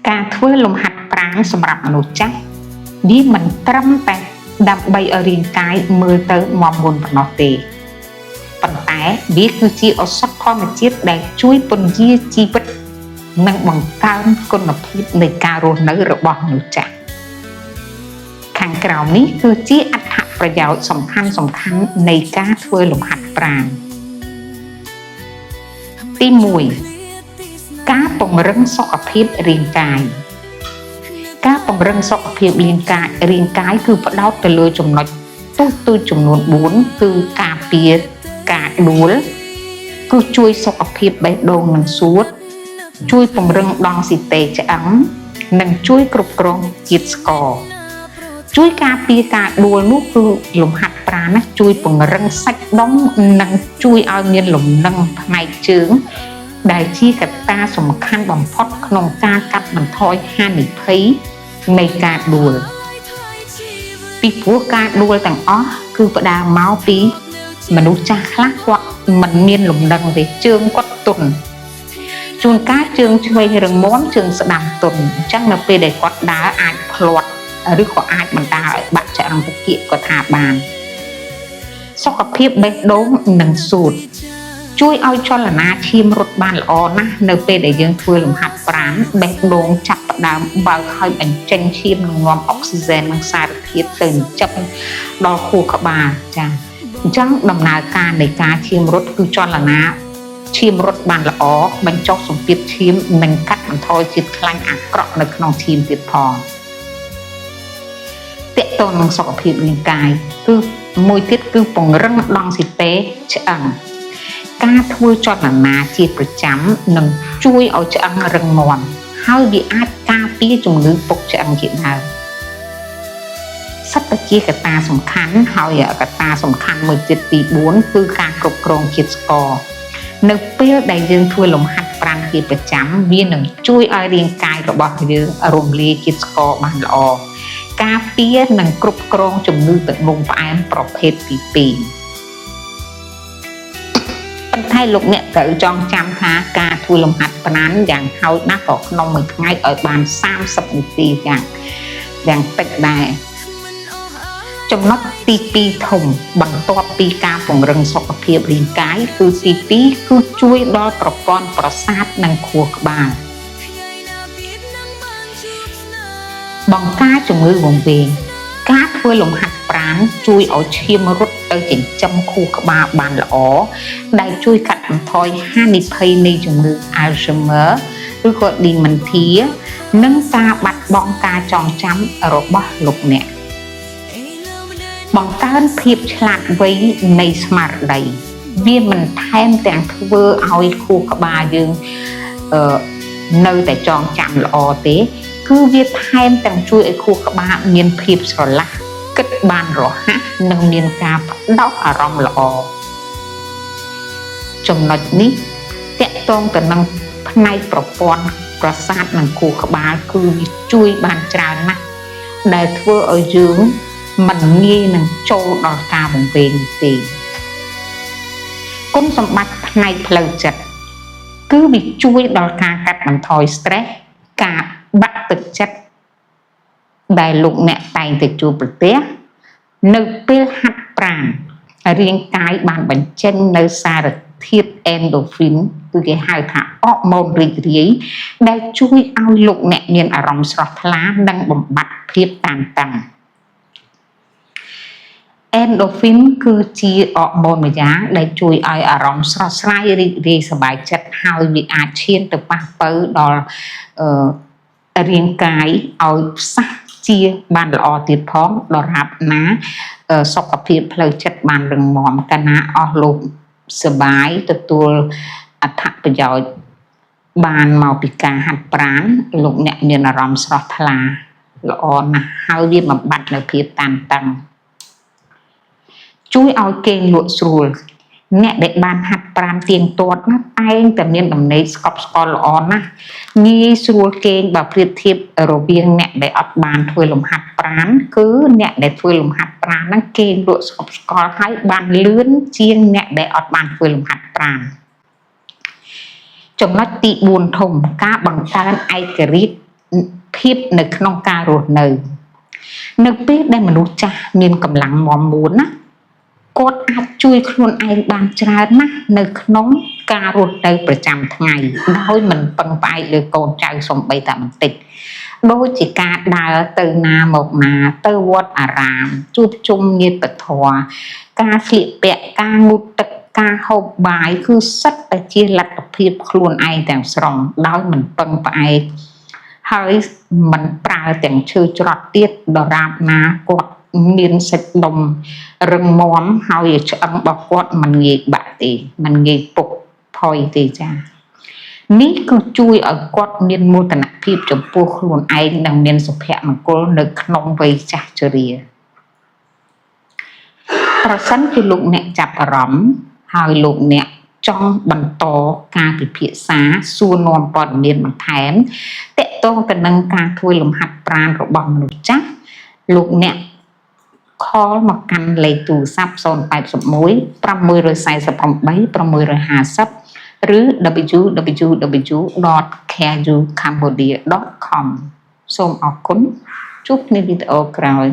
ការធ្វើលំហាត់ប្រាណសម្រាប់មនុស្សចាស់វាមិនត្រឹមតែដើម្បីឲ្យរាងកាយមើលទៅមាំមួនប៉ុណ្ណោះទេប៉ុន្តែវាគឺជាឱសថធម្មជាតិដែលជួយពន្យាជីវិតនិងបង្កើនគុណភាពនៃការរស់នៅរបស់មនុស្សចាស់ខាងក្រោមនេះគឺជាអត្ថប្រយោជន៍សំខាន់នៃការធ្វើលំហាត់ប្រាណទី1ការពង្រឹងសុខភាពរាងកាយការពង្រឹងសុខភាពរាងកាយគឺផ្ដោតទៅលើចំណុចទូចចំនួន4គឺការពារការដួលគឺជួយសុខភាពបេះដូងនិងសួតជួយពង្រឹងដង់ស៊ីតេឆ្អឹងនិងជួយគ្រប់គ្រងជាតិស្ករជួយការពារការដួលនោះគឺលំហាត់ប្រាណណាជួយពង្រឹងសាច់ដុំនិងជួយឲ្យមានលំនឹងផ្នែកជើងដែលជាកត្តាសំខាន់បំផុតក្នុងការកាត់បន្ថយហានិភ័យនៃការដួលពីព្រោះការដួលទាំងអស់គឺផ្ដើមមកពីមនុស្សចាស់ខ្លះគាត់មិនមានលំនឹងទេជើងគាត់ទន់ជួនកាលជើងឆ្វេងរឹងមាំជើងស្ដាំទន់អញ្ចឹងនៅពេលដែលគាត់ដើរអាចភ្លាត់ឬក៏អាចបណ្ដាលឲ្យបាក់ឆ្អឹងពុកគៀកក៏ថាបានសុខភាពបេះដូងនិងសួតជួយឲ្យចលនាឈាមរត់បានល្អណាស់នៅពេលដែលយើងធ្វើលំហាត់ប្រាណបេះដូងចាប់ផ្ដើមបើកឲ្យបញ្ចេញឈាមនិងនាំអុកស៊ីហ្សែននិងសារធាតុទៅចិញ្ចឹមដល់ខួរក្បាលចា៎អញ្ចឹងដំណើរការនៃការឈាមរត់គឺចលនាឈាមរត់បានល្អបញ្ចុះសម្ពាធឈាមនិងកាត់បន្ថយជាតិខ្លាញ់អាក្រក់នៅក្នុងឈាមទៀតផងទាក់ទងនឹងសុខភាពរាងកាយគឺមួយទៀតគឺពង្រឹងដង់ស៊ីតេឆ្អឹងការធ្វើចលនាជាប្រចាំនឹងជួយឲ្យឆ្អឹងរឹងមាំហើយវាអាចការពារជំងឺពុកឆ្អឹងជាដើមសិតតែជាកត្តាសំខាន់ហើយកត្តាសំខាន់មួយទៀតទី4គឺការគ្រប់គ្រងជាតិស្ករនៅពេលដែលយើងធ្វើលំហាត់ប្រាណជាប្រចាំវានឹងជួយឲ្យរាងកាយរបស់យើងរំលាយជាតិស្ករបានល្អការពារនិងគ្រប់គ្រងជំងឺទឹកនោមផ្អែមប្រភេទទី2ប៉ុន្តែលោកអ្នកត្រូវចងចាំថាការធ្វើលំហាត់ប្រាណយ៉ាងហោចណាស់ក៏ក្នុងមួយថ្ងៃឲ្យបាន30នាទីយ៉ាងតិចដែរចំណុចទី2ធំបន្ទាប់ពីការពង្រឹងសុខភាពរាងកាយគឺទី2គឺជួយដល់ប្រព័ន្ធប្រសាទនិងខួរក្បាលបង្ការជំងឺវង្វេងការធ្វើលំហាត់ប្រាណជួយឲ្យឈាមរត់ទៅចិញ្ចឹមខួរក្បាលបានល្អដែលជួយកាត់បន្ថយហានិភ័យនៃជំងឺ Alzheimer ឬក៏ Dementia និងការបាត់បង់ការចងចាំរបស់លោកអ្នកបង្កើនភាពឆ្លាតវៃនៃស្មារតីវាមិនថែមទាំងធ្វើឲ្យខួរក្បាលយើងនៅតែចងចាំល្អទេគឺវាថែមទាំងជួយឲ្យខួរក្បាលមានភាពស្រឡះគិតបានរហ័សនិងមានការផ្ដោតអារម្មណ៍ល្អចំណុចនេះតាក់ទងទៅនឹងផ្នែកប្រព័ន្ធប្រសាទនិងខួរក្បាលគឺវាជួយបានច្រើនណាស់ដែលធ្វើឲ្យយើងមិនងាយនឹងចូលដល់ការវង្វេងទេគុណសម្បត្តិផ្នែកផ្លូវចិត្តគឺវាជួយដល់ការកាត់បន្ថយ stress ការបាក់ទឹកចិត្តដែលលោកអ្នកតែងតែជួបប្រទះនៅពេលហាត់ប្រាណរាងកាយបានបញ្ចេញនៅសារធាតុ endorphin គឺគេហៅថាអរម៉ូនរីករាយដែលជួយឲ្យលោកអ្នកមានអារម្មណ៍ស្រស់ថ្លានិងបំបាត់ភាពតានតឹងendorphin គឺជាអរម៉ូនមួយយ៉ាងដែលជួយឲ្យអារម្មណ៍ស្រស់ស្រាយរីករាយសប្បាយចិត្តហើយវាអាចឈានទៅប៉ះទៅដល់រាងកាយឲ្យផ្សះជាបានល្អទៀតផងដរាបណាសុខភាពផ្លូវចិត្តបានរឹងមាំកាលណាអស់លោកសប្បាយទទួលអត្ថប្រយោជន៍បានមកពីការហាត់ប្រាណលោកអ្នកមានអារម្មណ៍ស្រស់ថ្លាល្អណាស់ហើយវាបំបត្តិនៅភាពតានតឹងជួយឲ្យគេងលក់ស្រួលអ្នកដែលបានហាត់ប្រាណទៀងទាត់ណាតែងតែមានដំណេកស្កប់ស្កល់ល្អណាស់ងាយស្រួលគេងបើប្រៀបធៀបរវាងអ្នកដែលអត់បានធ្វើលំហាត់ប្រាណគឺអ្នកដែលធ្វើលំហាត់ប្រាណហ្នឹងគេងលក់ស្កប់ស្កល់ហើយបានលឿនជាងអ្នកដែលអត់បានធ្វើលំហាត់ប្រាណចំណុចទី4ធំការបង្កើនឯករាជ្យ ភាពនៅក្នុងការរស់នៅពេលដែលមនុស្សចាស់មានកម្លាំងមាំមួនណាគាត់អាចជួយខ្លួនឯងបានច្រើនណាស់នៅក្នុងការរស់នៅប្រចាំថ្ងៃដោយមិនពឹងផ្អែកលើកូនចៅសំបីតែបន្តិចដូចជាការដើរទៅណាមកណាទៅវត្តអារាមជួបជុំញាតិធម៌ការស្លៀកពាក់ការងូតទឹកការហូបបាយគឺសិតតែជាលទ្ធភាពខ្លួនឯងទាំងស្រុងដោយមិនពឹងផ្អែកហើយមិនប្រើទាំងឈើច្រត់ទៀតដរាបណាគាត់មានសាច់ដុំរឹងមាំហើយឆ្អឹងរបស់គាត់មិនងាយបាក់ទេមិនងាយពុកផុយទេចា៎នេះគឺជួយឲ្យគាត់មានមោទនភាពចំពោះខ្លួនឯងនិងមានសុភមង្គលនៅក្នុងវ័យចាស់ជរាប្រសិនជាលោកអ្នកចាប់អារម្មណ៍ហើយលោកអ្នកចង់បន្តការពិភាក្សាសួរនាំព័ត៌មានបន្ថែមទាក់ទងទៅនឹងការធ្វើលំហាត់ប្រាណរបស់មនុស្សចាស់លោកអ្នកcall មកកាន់លេខទូរស័ព្ទ081 648 650 ឬ www.careucambodia.com សូមអរគុណជួបគ្នាវីដេអូក្រោយ